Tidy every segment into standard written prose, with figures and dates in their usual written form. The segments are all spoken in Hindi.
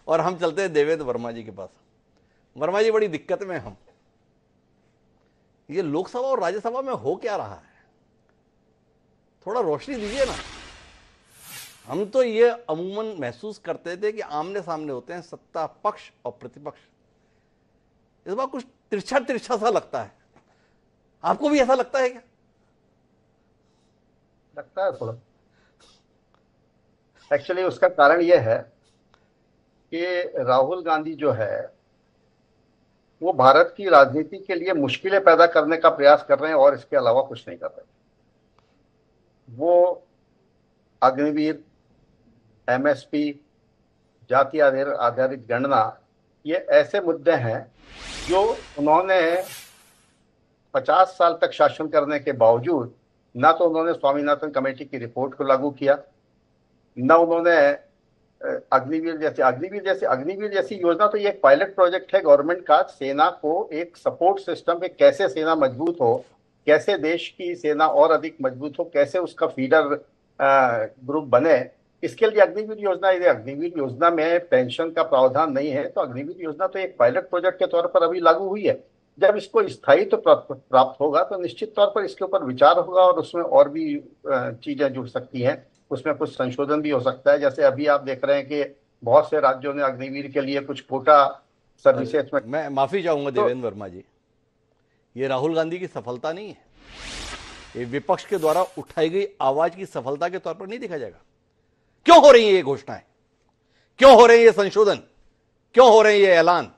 और हम चलते हैं देवेंद्र वर्मा जी के पास। वर्मा जी, बड़ी दिक्कत में हम, ये लोकसभा और राज्यसभा में हो क्या रहा है, थोड़ा रोशनी दीजिए ना। हम तो ये अमूमन महसूस करते थे कि आमने सामने होते हैं सत्ता पक्ष और प्रतिपक्ष, इस बार कुछ तिरछा तिरछा सा लगता है। आपको भी ऐसा लगता है क्या? लगता है थोड़ा। एक्चुअली उसका कारण यह है कि राहुल गांधी जो है वो भारत की राजनीति के लिए मुश्किलें पैदा करने का प्रयास कर रहे हैं और इसके अलावा कुछ नहीं कर रहे। वो अग्निवीर, एमएसपी, जाति आधारित गणना, ये ऐसे मुद्दे हैं जो उन्होंने 50 साल तक शासन करने के बावजूद ना तो उन्होंने स्वामीनाथन कमेटी की रिपोर्ट को लागू किया, न उन्होंने अग्निवीर जैसी योजना। तो ये एक पायलट प्रोजेक्ट है गवर्नमेंट का, सेना को एक सपोर्ट सिस्टम पे, कैसे सेना मजबूत हो, कैसे देश की सेना और अधिक मजबूत हो, कैसे उसका फीडर ग्रुप बने, इसके लिए अग्निवीर योजना। यदि अग्निवीर योजना में पेंशन का प्रावधान नहीं है तो अग्निवीर योजना तो एक पायलट प्रोजेक्ट के तौर पर अभी लागू हुई है। जब इसको स्थायित्व प्राप्त होगा तो निश्चित तौर पर इसके ऊपर विचार होगा और उसमें और भी चीजें जुड़ सकती हैं, उसमें कुछ संशोधन भी हो सकता है। जैसे अभी आप देख रहे हैं कि बहुत से राज्यों ने अग्निवीर के लिए कुछ कोटा सर्विसेज में। मैं माफी चाहूंगा तो देवेंद्र वर्मा जी, ये राहुल गांधी की सफलता नहीं है, ये विपक्ष के द्वारा उठाई गई आवाज की सफलता के तौर पर नहीं देखा जाएगा। क्यों हो रही है ये घोषणाएं, क्यों हो रहे हैं ये संशोधन, क्यों हो रहे हैं ये ऐलान?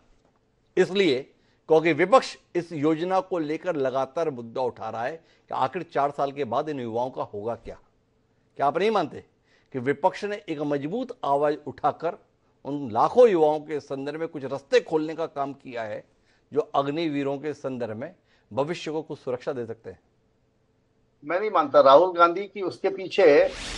इसलिए क्योंकि विपक्ष इस योजना को लेकर लगातार मुद्दा उठा रहा है कि आखिर 4 साल के बाद इन युवाओं का होगा क्या। क्या आप नहीं मानते कि विपक्ष ने एक मजबूत आवाज उठाकर उन लाखों युवाओं के संदर्भ में कुछ रास्ते खोलने का काम किया है जो अग्निवीरों के संदर्भ में भविष्य को कुछ सुरक्षा दे सकते हैं? मैं नहीं मानता राहुल गांधी की उसके पीछे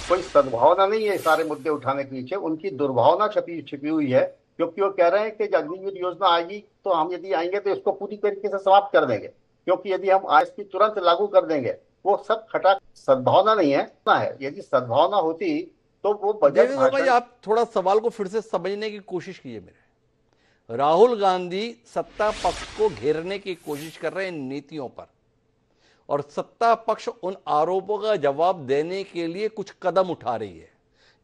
कोई सद्भावना नहीं है। सारे मुद्दे उठाने के पीछे उनकी दुर्भावना छपी छिपी हुई है, क्योंकि वो कह रहे हैं कि जब अग्निवीर योजना आएगी तो हम यदि आएंगे तो इसको पूरी तरीके से समाप्त कर देंगे, क्योंकि यदि हम आज की तुरंत लागू कर देंगे। वो सब खटा सद्भावना नहीं है ना है। यदि सद्भावना होती तो वो बजट देवेंद्र वर्मा जी, भाषण। आप थोड़ा सवाल को फिर से समझने की कोशिश कीजिए। मेरे राहुल गांधी सत्ता पक्ष को घेरने की कोशिश कर रहे हैं नीतियों पर, और सत्ता पक्ष उन आरोपों का जवाब देने के लिए कुछ कदम उठा रही है,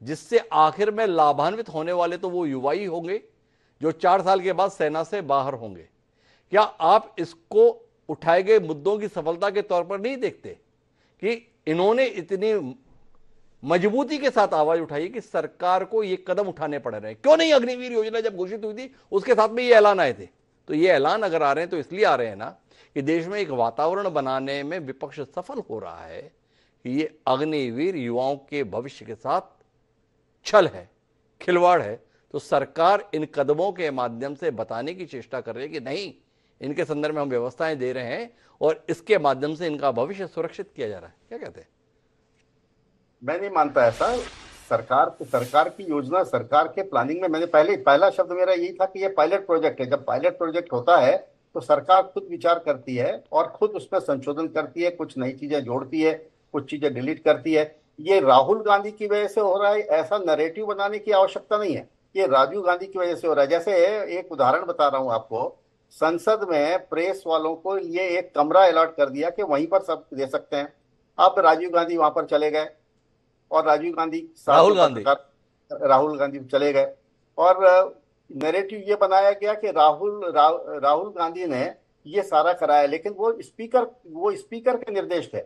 जिससे आखिर में लाभान्वित होने वाले तो वो युवा ही होंगे जो 4 साल के बाद सेना से बाहर होंगे। क्या आप इसको उठाए गए मुद्दों की सफलता के तौर पर नहीं देखते कि इन्होंने इतनी मजबूती के साथ आवाज उठाई कि सरकार को ये कदम उठाने पड़ रहे हैं? क्यों नहीं अग्निवीर योजना जब घोषित हुई थी उसके साथ में ये ऐलान आए थे? तो ये ऐलान अगर आ रहे हैं तो इसलिए आ रहे हैं ना कि देश में एक वातावरण बनाने में विपक्ष सफल हो रहा है कि ये अग्निवीर युवाओं के भविष्य के साथ छल है, खिलवाड़ है। तो सरकार इन कदमों के माध्यम से बताने की चेष्टा कर रही है कि नहीं, इनके संदर्भ में हम व्यवस्थाएं दे रहे हैं और इसके माध्यम से इनका भविष्य सुरक्षित किया जा रहा है। क्या कहते हैं? मैं नहीं मानता ऐसा। सरकार की योजना, सरकार के प्लानिंग में, मैंने पहला शब्द मेरा यही था कि ये पायलट प्रोजेक्ट है। जब पायलट प्रोजेक्ट होता है तो सरकार खुद विचार करती है और खुद उसमें संशोधन करती है, कुछ नई चीजें जोड़ती है, कुछ चीजें डिलीट करती है। ये राहुल गांधी की वजह से हो रहा है, ऐसा नैरेटिव बनाने की आवश्यकता नहीं है। ये राजीव गांधी की वजह से हो रहा है। जैसे एक उदाहरण बता रहा हूं आपको, संसद में प्रेस वालों को ये एक कमरा अलॉट कर दिया कि वहीं पर सब दे सकते हैं। अब राजीव गांधी वहां पर चले गए और राजीव गांधी साथ राहुल में गांधी। पत्रकार राहुल गांधी चले गए और नैरेटिव ये बनाया गया कि राहुल गांधी ने ये सारा कराया, लेकिन वो स्पीकर के निर्देश थे।